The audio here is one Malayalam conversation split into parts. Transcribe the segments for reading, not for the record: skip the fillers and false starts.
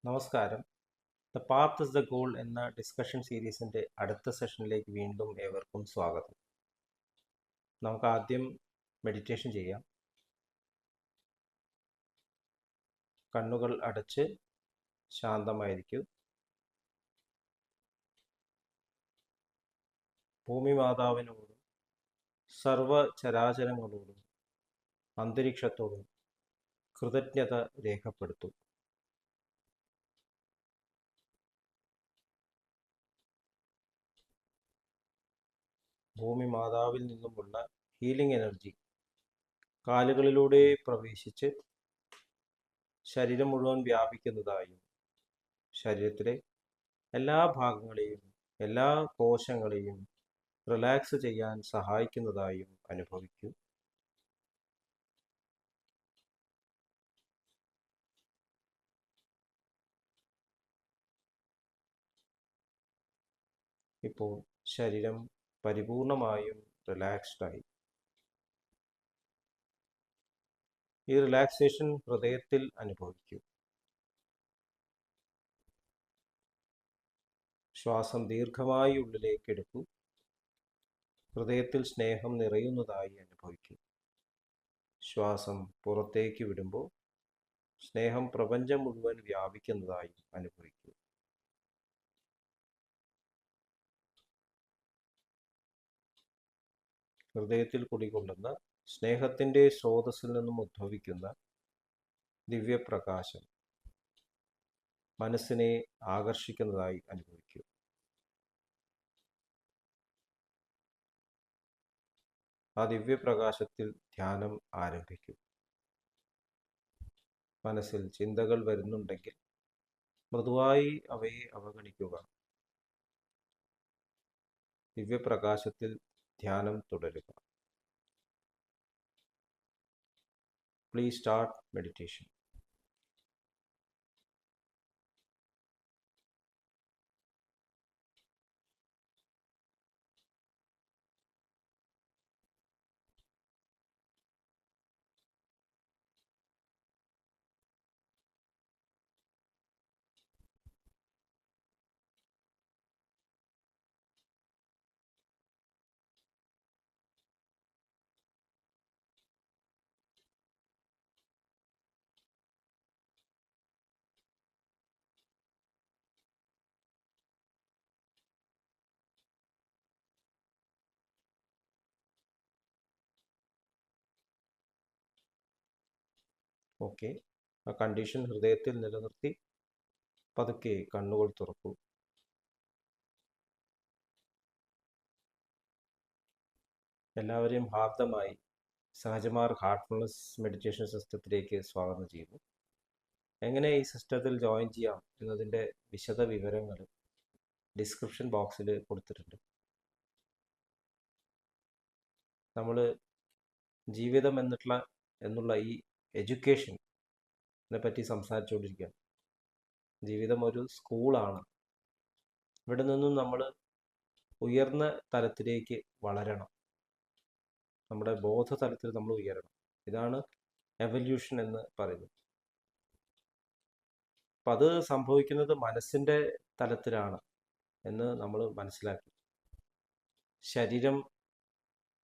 നമസ്കാരം. The path is the goal എന്ന ഡിസ്കഷൻ സീരീസിൻ്റെ അടുത്ത സെഷനിലേക്ക് വീണ്ടും ഏവർക്കും സ്വാഗതം. നമുക്ക് ആദ്യം മെഡിറ്റേഷൻ ചെയ്യാം. കണ്ണുകൾ അടച്ച് ശാന്തമായിരിക്കൂ. ഭൂമി മാതാവിനോടും സർവചരാചരങ്ങളോടും അന്തരീക്ഷത്തോടും കൃതജ്ഞത രേഖപ്പെടുത്തൂ. ഭൂമി മാതാവിൽ നിന്നുമുള്ള ഹീലിംഗ് എനർജി കാലുകളിലൂടെ പ്രവേശിച്ച് ശരീരം മുഴുവൻ വ്യാപിക്കുന്നതായും ശരീരത്തിലെ എല്ലാ ഭാഗങ്ങളെയും എല്ലാ കോശങ്ങളെയും റിലാക്സ് ചെയ്യാൻ സഹായിക്കുന്നതായും അനുഭവിക്കൂ. ഇപ്പോൾ ശരീരം പരിപൂർണമായും റിലാക്സ്ഡായി. ഈ റിലാക്സേഷൻ ഹൃദയത്തിൽ അനുഭവിക്കൂ. ശ്വാസം ദീർഘമായി ഉള്ളിലേക്ക് എടുക്കൂ. ഹൃദയത്തിൽ സ്നേഹം നിറയുന്നതായി അനുഭവിക്കൂ. ശ്വാസം പുറത്തേക്ക് വിടുമ്പോൾ സ്നേഹം പ്രപഞ്ചം മുഴുവൻ വ്യാപിക്കുന്നതായി അനുഭവിക്കൂ. ഹൃദയത്തിൽ കുടികൊള്ളുന്ന സ്നേഹത്തിൻ്റെ സ്രോതസ്സിൽ നിന്നും ഉദ്ഭവിക്കുന്ന ദിവ്യപ്രകാശം മനസ്സിനെ ആകർഷിക്കുന്നതായി അനുഭവിക്കൂ. ആ ദിവ്യപ്രകാശത്തിൽ ധ്യാനം ആരംഭിക്കൂ. മനസ്സിൽ ചിന്തകൾ വരുന്നുണ്ടെങ്കിൽ മൃദുവായി അവയെ അവഗണിക്കുക. ദിവ്യപ്രകാശത്തിൽ ധ്യാനം തുടരുക. Please start meditation. ഓക്കെ, ആ കണ്ടീഷൻ ഹൃദയത്തിൽ നിലനിർത്തി പതുക്കെ കണ്ണുകൾ തുറക്കൂ. എല്ലാവരെയും ഹാർദമായി സഹജമാർ ഹാർട്ട്ഫുൾനെസ് മെഡിറ്റേഷൻ സിസ്റ്റത്തിലേക്ക് സ്വാഗതം ചെയ്യുന്നു. എങ്ങനെ ഈ സിസ്റ്റത്തിൽ ജോയിൻ ചെയ്യാം എന്നതിൻ്റെ വിശദ വിവരങ്ങൾ ഡിസ്ക്രിപ്ഷൻ ബോക്സിൽ കൊടുത്തിട്ടുണ്ട്. നമ്മൾ ജീവിതം എന്നുള്ള ഈ എഡ്യൂക്കേഷനെ പറ്റി സംസാരിച്ചുകൊണ്ടിരിക്കുകയാണ്. ജീവിതം ഒരു സ്കൂളാണ്. ഇവിടെ നിന്നും നമ്മൾ ഉയർന്ന തലത്തിലേക്ക് വളരണം. നമ്മുടെ ബോധതലത്തിൽ നമ്മൾ ഉയരണം. ഇതാണ് എവല്യൂഷൻ എന്ന് പറയുന്നത്. അപ്പം അത് സംഭവിക്കുന്നത് മനസ്സിൻ്റെ തലത്തിലാണ് എന്ന് നമ്മൾ മനസ്സിലാക്കി. ശരീരം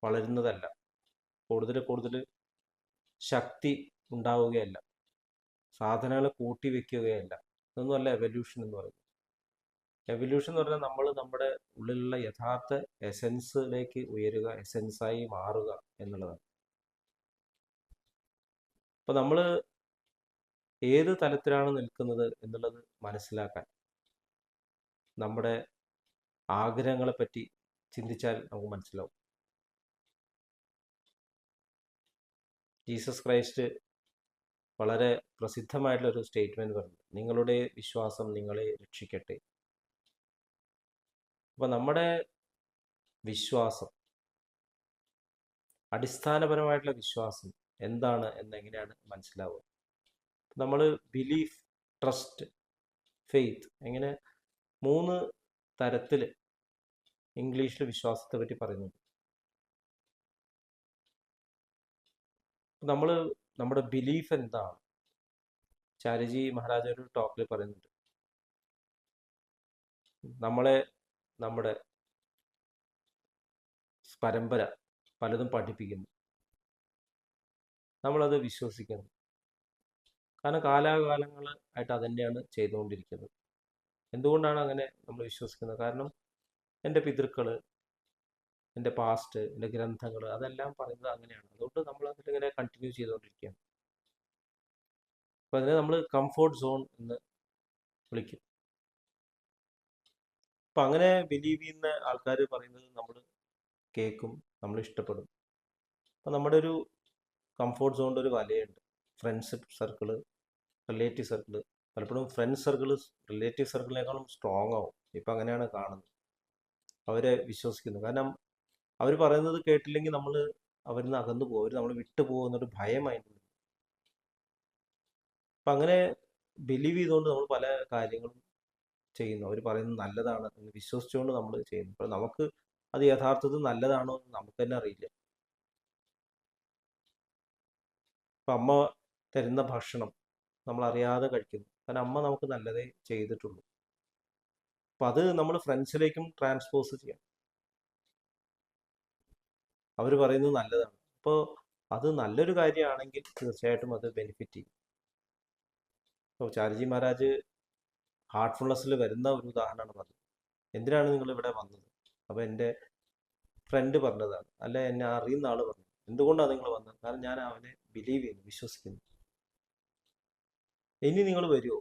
വളരുന്നതല്ല, കൂടുതൽ ശക്തി ഉണ്ടാവുകയല്ല, സാധനങ്ങൾ കൂട്ടി വെക്കുകയല്ല. ഇതൊന്നുമല്ല എവല്യൂഷൻ എന്ന് പറയുന്നത്. എവല്യൂഷൻ എന്ന് പറഞ്ഞാൽ നമ്മൾ നമ്മുടെ ഉള്ളിലുള്ള യഥാർത്ഥ എസെൻസിലേക്ക് ഉയരുക, എസെൻസായി മാറുക എന്നുള്ളതാണ്. അപ്പം നമ്മൾ ഏത് തലത്തിലാണ് നിൽക്കുന്നത് എന്നുള്ളത് മനസ്സിലാക്കാൻ നമ്മുടെ ആഗ്രഹങ്ങളെ പറ്റി ചിന്തിച്ചാൽ നമുക്ക് മനസ്സിലാവും. ജീസസ് ക്രൈസ്റ്റ് വളരെ പ്രസിദ്ധമായിട്ടുള്ളൊരു സ്റ്റേറ്റ്മെന്റ് പറഞ്ഞു, നിങ്ങളുടെ വിശ്വാസം നിങ്ങളെ രക്ഷിക്കട്ടെ. അപ്പം നമ്മുടെ വിശ്വാസം, അടിസ്ഥാനപരമായിട്ടുള്ള വിശ്വാസം എന്താണ് എന്നെങ്ങനെയാണ് മനസ്സിലാവുക? നമ്മൾ ബിലീഫ്, ട്രസ്റ്റ്, ഫെയ്ത്ത്, ഇങ്ങനെ 3 തരത്തിൽ ഇംഗ്ലീഷിൽ വിശ്വാസത്തെ പറ്റി പറയുന്നുണ്ട്. നമ്മൾ നമ്മുടെ ബിലീഫ് എന്താണ്? ചാരിജി മഹാരാജ ഒരു ടോക്കിൽ പറയുന്നുണ്ട്, നമ്മളെ നമ്മുടെ പരമ്പര പലതും പഠിപ്പിക്കുന്നു, നമ്മളത് വിശ്വസിക്കുന്നു. കാരണം കാലാകാലങ്ങളായിട്ട് അത് തന്നെയാണ് ചെയ്തുകൊണ്ടിരിക്കുന്നത്. എന്തുകൊണ്ടാണ് അങ്ങനെ നമ്മൾ വിശ്വസിക്കുന്നത്? കാരണം എൻ്റെ പിതൃക്കൾ, എൻ്റെ പാസ്റ്റ്, എൻ്റെ ഗ്രന്ഥങ്ങൾ, അതെല്ലാം പറയുന്നത് അങ്ങനെയാണ്. അതുകൊണ്ട് നമ്മൾ അതിലിങ്ങനെ കണ്ടിന്യൂ ചെയ്തുകൊണ്ടിരിക്കുകയാണ്. അപ്പോൾ അതിനെ നമ്മൾ കംഫോർട്ട് സോൺ എന്ന് വിളിക്കും. അപ്പം അങ്ങനെ ബിലീവ് ചെയ്യുന്ന ആൾക്കാർ പറയുന്നത് നമ്മൾ കേൾക്കും, നമ്മൾ ഇഷ്ടപ്പെടും. അപ്പം നമ്മുടെ ഒരു കംഫോർട്ട് സോണിൻ്റെ ഒരു വലയുണ്ട്. Friendship circle, relative circle. പലപ്പോഴും ഫ്രണ്ട്സ് സർക്കിൾ റിലേറ്റീവ് സർക്കിളിനേക്കാളും സ്ട്രോങ് ആവും. ഇപ്പം അങ്ങനെയാണ് കാണുന്നത്. അവരെ വിശ്വസിക്കുന്നു. കാരണം അവർ പറയുന്നത് കേട്ടില്ലെങ്കിൽ നമ്മൾ അവരിൽ നിന്ന് അകന്നു പോകും, അവർ നമ്മൾ വിട്ടു പോകുന്നൊരു ഭയം അതിൻ്റെ. അപ്പം അങ്ങനെ ബിലീവ് ചെയ്തുകൊണ്ട് നമ്മൾ പല കാര്യങ്ങളും ചെയ്യുന്നു. അവർ പറയുന്നത് നല്ലതാണ് എന്ന് വിശ്വസിച്ചുകൊണ്ട് നമ്മൾ ചെയ്യുന്നു. അപ്പോൾ നമുക്ക് അത് യഥാർത്ഥത്തിൽ നല്ലതാണോ എന്ന് നമുക്ക് തന്നെ അറിയില്ല. ഇപ്പം അമ്മ തരുന്ന ഭക്ഷണം നമ്മൾ അറിയാതെ കഴിക്കുന്നു, കാരണം അമ്മ നമുക്ക് നല്ലതേ ചെയ്തിട്ടുള്ളൂ. അപ്പം അത് നമ്മൾ ഫ്രണ്ട്സിലേക്കും ട്രാൻസ്പോസ് ചെയ്യാം. അവർ പറയുന്നത് നല്ലതാണ്. അപ്പോൾ അത് നല്ലൊരു കാര്യമാണെങ്കിൽ തീർച്ചയായിട്ടും അത് ബെനിഫിറ്റ് ചെയ്യും. ഇപ്പോൾ ചാർജി മഹാരാജ് ഹാർട്ട്ഫുൾനെസ്സിൽ വരുന്ന ഒരു ഉദാഹരണമാണ് പറഞ്ഞത്. എന്തിനാണ് നിങ്ങൾ ഇവിടെ വന്നത്? അപ്പോൾ എൻ്റെ ഫ്രണ്ട് പറഞ്ഞതാണ്, അല്ല എന്നെ അറിയുന്ന ആൾ പറഞ്ഞു. എന്തുകൊണ്ടാണ് നിങ്ങൾ വന്നത്? കാരണം ഞാൻ അവനെ ബിലീവ് ചെയ്യുന്നു, വിശ്വസിക്കുന്നു. ഇനി നിങ്ങൾ വരുമോ?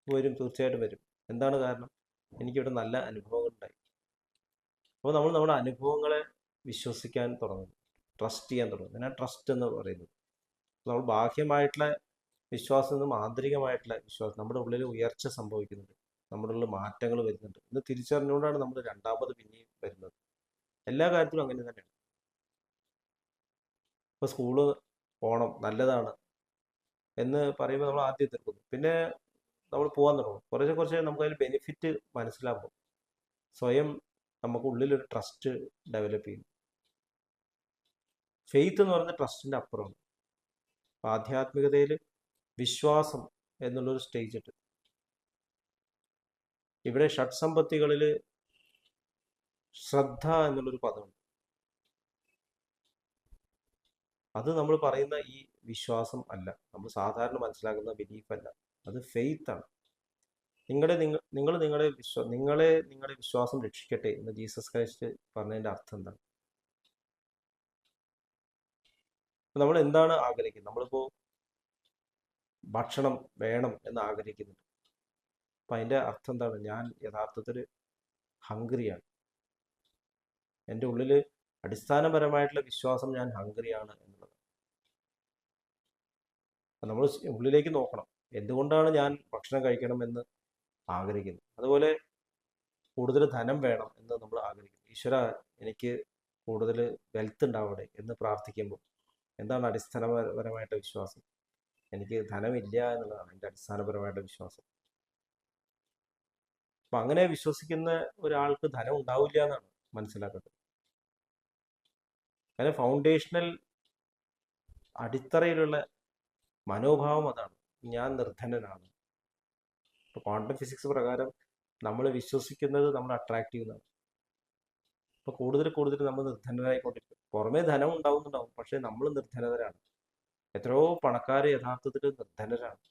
വരും, തീർച്ചയായിട്ടും വരും. എന്താണ് കാരണം? എനിക്കിവിടെ നല്ല അനുഭവങ്ങൾ ഉണ്ടായി. അപ്പോൾ നമ്മൾ നമ്മുടെ അനുഭവങ്ങളെ വിശ്വസിക്കാൻ തുടങ്ങുന്നു, ട്രസ്റ്റ് ചെയ്യാൻ തുടങ്ങും. അതിനാണ് ട്രസ്റ്റ് എന്ന് പറയുന്നത്. നമ്മൾ ബാഹ്യമായിട്ടുള്ള വിശ്വാസം നിന്നും ആന്തരികമായിട്ടുള്ള വിശ്വാസം, നമ്മുടെ ഉള്ളിൽ ഉയർച്ച സംഭവിക്കുന്നുണ്ട്, നമ്മുടെ ഉള്ളിൽ മാറ്റങ്ങൾ വരുന്നുണ്ട് എന്ന് തിരിച്ചറിഞ്ഞുകൊണ്ടാണ് നമ്മൾ രണ്ടാമത് പിന്നെയും വരുന്നത്. എല്ലാ കാര്യത്തിലും അങ്ങനെ തന്നെയാണ്. ഇപ്പോൾ സ്കൂള് പോകണം, നല്ലതാണ് എന്ന് പറയുമ്പോൾ നമ്മൾ ആദ്യം എതിർക്കുന്നു, പിന്നെ നമ്മൾ പോകാൻ തുടങ്ങും. കുറച്ച് കുറച്ച് നമുക്ക് അതിൽ ബെനിഫിറ്റ് മനസ്സിലാകുമ്പോൾ സ്വയം നമുക്ക് ഉള്ളിലൊരു ട്രസ്റ്റ് ഡെവലപ്പ് ചെയ്യും. ഫെയ്ത്ത് എന്ന് പറയുന്നത് ട്രസ്റ്റിൻ്റെ അപ്പുറമാണ്. ആധ്യാത്മികതയിൽ വിശ്വാസം എന്നുള്ളൊരു സ്റ്റേജ് ഉണ്ട്. ഇവിടെ ഷഡ്സമ്പത്തികളിൽ ശ്രദ്ധ എന്നുള്ളൊരു പദമുണ്ട്. അത് നമ്മൾ പറയുന്ന ഈ വിശ്വാസം അല്ല, നമ്മൾ സാധാരണ മനസ്സിലാക്കുന്ന ബിലീഫ് അല്ല, അത് ഫെയ്ത്ത് ആണ്. നിങ്ങളുടെ വിശ്വാസം രക്ഷിക്കട്ടെ എന്ന് ജീസസ് ക്രൈസ്റ്റ് പറഞ്ഞതിൻ്റെ അർത്ഥം എന്താണ്? നമ്മൾ എന്താണ് ആഗ്രഹിക്കുന്നത്? നമ്മളിപ്പോൾ ഭക്ഷണം വേണം എന്ന് ആഗ്രഹിക്കുന്നുണ്ട്. അപ്പം അതിൻ്റെ അർത്ഥം എന്താണ്? ഞാൻ യഥാർത്ഥത്തിൽ ഹംഗ്രിയാണ്. എൻ്റെ ഉള്ളിൽ അടിസ്ഥാനപരമായിട്ടുള്ള വിശ്വാസം ഞാൻ ഹംഗ്രിയാണ് എന്നുള്ളത്. അപ്പം നമ്മൾ ഉള്ളിലേക്ക് നോക്കണം, എന്തുകൊണ്ടാണ് ഞാൻ ഭക്ഷണം കഴിക്കണമെന്ന് ആഗ്രഹിക്കുന്നത്. അതുപോലെ കൂടുതൽ ധനം വേണം എന്ന് നമ്മൾ ആഗ്രഹിക്കുന്നു. ഈശ്വര, എനിക്ക് കൂടുതൽ വെൽത്ത് ഉണ്ടാവട്ടെ എന്ന് പ്രാർത്ഥിക്കുമ്പോൾ എന്താണ് അടിസ്ഥാനപരമായിട്ട് വിശ്വാസം? എനിക്ക് ധനമില്ല എന്നുള്ളതാണ് എൻ്റെ അടിസ്ഥാനപരമായിട്ട് വിശ്വാസം. അപ്പം അങ്ങനെ വിശ്വസിക്കുന്ന ഒരാൾക്ക് ധനം ഉണ്ടാവില്ല എന്നാണ് മനസ്സിലാക്കേണ്ടത്. അങ്ങനെ ഫൗണ്ടേഷണൽ അടിത്തറയിലുള്ള മനോഭാവം അതാണ്, ഞാൻ നിർധനനാണ്. ഇപ്പോൾ ക്വാണ്ടം ഫിസിക്സ് പ്രകാരം നമ്മൾ വിശ്വസിക്കുന്നത് നമ്മൾ അട്രാക്ട് ചെയ്യുന്നതാണ്. അപ്പോൾ കൂടുതൽ കൂടുതൽ നമ്മൾ നിർധനരായിക്കൊണ്ടിരിക്കും. പുറമേ ധനം ഉണ്ടാവുന്നുണ്ടാവും, പക്ഷേ നമ്മൾ നിർധനരാണ്. എത്രയോ പണക്കാർ യഥാർത്ഥത്തിൽ നിർധനരാണ്.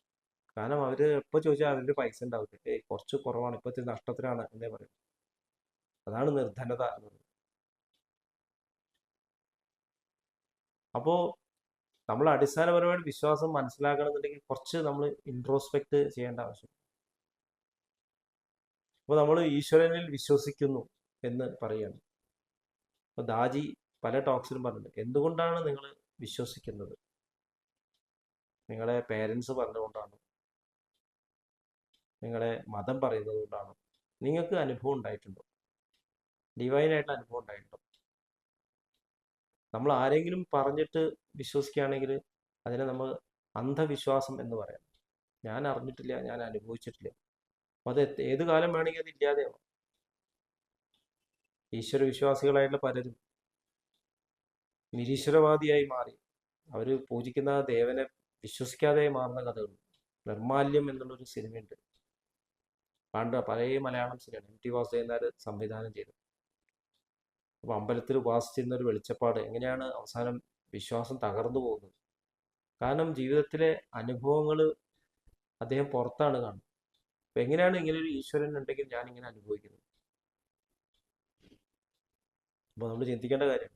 കാരണം അവർ എപ്പോൾ ചോദിച്ചാൽ അവരുടെ പൈസ ഉണ്ടാവില്ല, കുറച്ച് കുറവാണ്, ഇപ്പോൾ ഇത്തിരി നഷ്ടത്തിലാണ് എന്നേ പറയും. അതാണ് നിർധനത എന്ന് പറയുന്നത്. അപ്പോൾ നമ്മൾ അടിസ്ഥാനപരമായിട്ട് വിശ്വാസം മനസ്സിലാക്കണമെന്നുണ്ടെങ്കിൽ കുറച്ച് നമ്മൾ ഇൻട്രോസ്പെക്ട് ചെയ്യേണ്ട ആവശ്യം. അപ്പോൾ നമ്മൾ ഈശ്വരനിൽ വിശ്വസിക്കുന്നു എന്ന് പറയുകയാണ്. അപ്പോൾ ദാജി പല ടോക്സിലും പറഞ്ഞിട്ടുണ്ട്, എന്തുകൊണ്ടാണ് നിങ്ങൾ വിശ്വസിക്കുന്നത്? നിങ്ങളെ പേരൻസ് പറഞ്ഞുകൊണ്ടാണ്, നിങ്ങളെ മതം പറയുന്നത് കൊണ്ടാണ്? നിങ്ങൾക്ക് അനുഭവം ഉണ്ടായിട്ടുണ്ടോ? ഡിവൈനായിട്ടുള്ള അനുഭവം ഉണ്ടായിട്ടുണ്ടോ? നമ്മൾ ആരെങ്കിലും പറഞ്ഞിട്ട് വിശ്വസിക്കുകയാണെങ്കിൽ അതിനെ നമ്മൾ അന്ധവിശ്വാസം എന്ന് പറയാം. ഞാൻ അറിഞ്ഞിട്ടില്ല, ഞാൻ അനുഭവിച്ചിട്ടില്ല. അപ്പോൾ അത് ഏത് കാലം വേണമെങ്കിൽ അത് ഇല്ലാതെയാവും. ഈശ്വര വിശ്വാസികളായിട്ടുള്ള പലരും നിരീശ്വരവാദിയായി മാറി, അവർ പൂജിക്കുന്ന ദേവനെ വിശ്വസിക്കാതെ മാറുന്ന കഥകളുണ്ട്. നിർമാല്യം എന്നുള്ളൊരു സിനിമയുണ്ട്. പണ്ട് പഴയ മലയാളം സിനിമയാണ്, എം ടി വാസുദേവൻ സംവിധാനം ചെയ്തത്. അപ്പോൾ അമ്പലത്തിൽ ഉപാസിച്ചിരുന്ന ഒരു വെളിച്ചപ്പാട് എങ്ങനെയാണ് അവസാനം വിശ്വാസം തകർന്നു പോകുന്നത്. കാരണം ജീവിതത്തിലെ അനുഭവങ്ങൾ അദ്ദേഹം പുറത്താണ് കാണുന്നത്. അപ്പം എങ്ങനെയാണ് ഇങ്ങനെ ഒരു ഈശ്വരൻ ഉണ്ടെങ്കിൽ ഞാൻ ഇങ്ങനെ അനുഭവിക്കുന്നത്? അപ്പോൾ നമ്മൾ ചിന്തിക്കേണ്ട കാര്യം.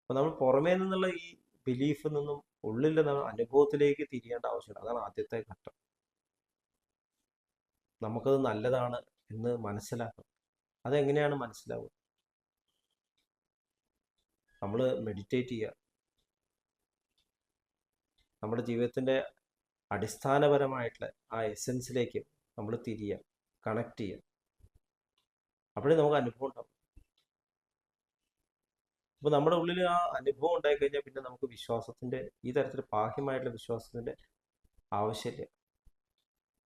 അപ്പോൾ നമ്മൾ പുറമേ നിന്നുള്ള ഈ ബിലീഫിൽ നിന്നും ഉള്ളിൽ നമ്മൾ അനുഭവത്തിലേക്ക് തിരിയേണ്ട ആവശ്യമുണ്ട്. അതാണ് ആദ്യത്തെ ഘട്ടം. നമുക്കത് നല്ലതാണ് എന്ന് മനസ്സിലാക്കണം. അതെങ്ങനെയാണ് മനസ്സിലാവുക? നമ്മൾ മെഡിറ്റേറ്റ് ചെയ്യുക, നമ്മുടെ ജീവിതത്തിൻ്റെ അടിസ്ഥാനപരമായിട്ടുള്ള ആ എസെൻസിലേക്ക് നമ്മൾ തിരിയുക, കണക്ട് ചെയ്യുക. അപ്പോഴേ നമുക്ക് അനുഭവം ഉണ്ടാവും. അപ്പോൾ നമ്മുടെ ഉള്ളിൽ ആ അനുഭവം ഉണ്ടായിക്കഴിഞ്ഞാൽ പിന്നെ നമുക്ക് വിശ്വാസത്തിൻ്റെ ഈ തരത്തിൽ ബാഹ്യമായിട്ടുള്ള വിശ്വാസത്തിൻ്റെ ആവശ്യമില്ല.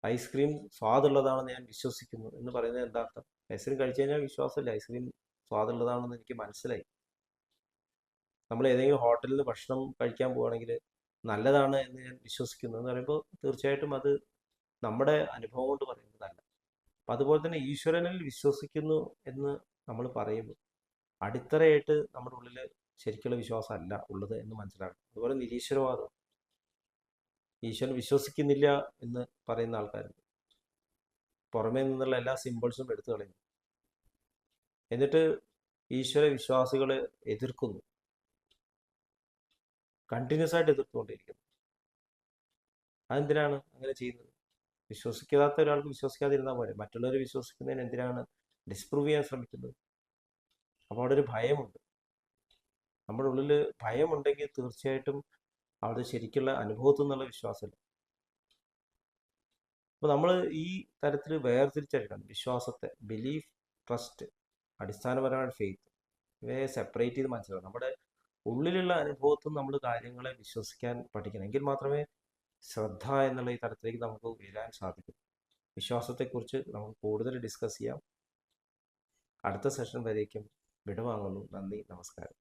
ഐസ്ക്രീം സ്വാദുള്ളതാണെന്ന് ഞാൻ വിശ്വസിക്കുന്നു എന്ന് പറയുന്നത് എന്താ അർത്ഥം? ഐസ്ക്രീം കഴിച്ചു കഴിഞ്ഞാൽ വിശ്വാസമില്ല, ഐസ്ക്രീം സ്വാദുള്ളതാണെന്ന് എനിക്ക് മനസ്സിലായി. നമ്മൾ ഏതെങ്കിലും ഹോട്ടലിൽ നിന്ന് ഭക്ഷണം കഴിക്കാൻ പോവുകയാണെങ്കിൽ നല്ലതാണ് എന്ന് ഞാൻ വിശ്വസിക്കുന്നു എന്ന് പറയുമ്പോൾ തീർച്ചയായിട്ടും അത് നമ്മുടെ അനുഭവം കൊണ്ട് പറയുന്നതല്ല. അപ്പം അതുപോലെ തന്നെ ഈശ്വരനിൽ വിശ്വസിക്കുന്നു എന്ന് നമ്മൾ പറയുമ്പോൾ അടിത്തറയായിട്ട് നമ്മുടെ ഉള്ളിൽ ശരിക്കുള്ള വിശ്വാസം അല്ല ഉള്ളത് എന്ന് മനസ്സിലാക്കണം. അതുപോലെ നിരീശ്വരവാദം, ഈശ്വരൻ വിശ്വസിക്കുന്നില്ല എന്ന് പറയുന്ന ആൾക്കാരുണ്ട്. പുറമേ നിന്നുള്ള എല്ലാ സിമ്പിൾസും എടുത്തു കളയുന്നു, എന്നിട്ട് ഈശ്വര വിശ്വാസികളെ എതിർക്കുന്നു, കണ്ടിന്യൂസ് ആയിട്ട് എതിർത്തുകൊണ്ടിരിക്കുന്നു. അതെന്തിനാണ് അങ്ങനെ ചെയ്യുന്നത്? വിശ്വസിക്കാത്ത ഒരാൾക്ക് വിശ്വസിക്കാതിരുന്നാൽ പോലെ, മറ്റുള്ളവർ വിശ്വസിക്കുന്നതിന് എന്തിനാണ് ഡിസ്പ്രൂവ് ചെയ്യാൻ ശ്രമിക്കുന്നത്? അപ്പോൾ അവിടെ ഒരു ഭയമുണ്ട്. നമ്മുടെ ഉള്ളിൽ ഭയമുണ്ടെങ്കിൽ തീർച്ചയായിട്ടും അവിടെ ശരിക്കുള്ള അനുഭവത്തിൽ നിന്നുള്ള വിശ്വാസമില്ല. അപ്പോൾ നമ്മൾ ഈ തരത്തിൽ വേർതിരിച്ചെടുക്കണം വിശ്വാസത്തെ. ബിലീഫ്, ട്രസ്റ്റ്, അടിസ്ഥാനപരമായ ഫെയ്ത്ത്, ഇവയെ സെപ്പറേറ്റ് ചെയ്ത് മനസ്സിലാക്കണം. നമ്മുടെ ഉള്ളിലുള്ള അനുഭവത്തിൽ നമ്മൾ കാര്യങ്ങളെ വിശ്വസിക്കാൻ പഠിക്കണം. എങ്കിൽ മാത്രമേ ശ്രദ്ധ എന്നുള്ള ഈ തരത്തിലേക്ക് നമുക്ക് ഉയരാൻ സാധിക്കും. വിശ്വാസത്തെക്കുറിച്ച് നമുക്ക് കൂടുതൽ ഡിസ്കസ് ചെയ്യാം. അടുത്ത സെഷൻ വരേക്കും വിടവാങ്ങുന്നു. നന്ദി, നമസ്കാരം.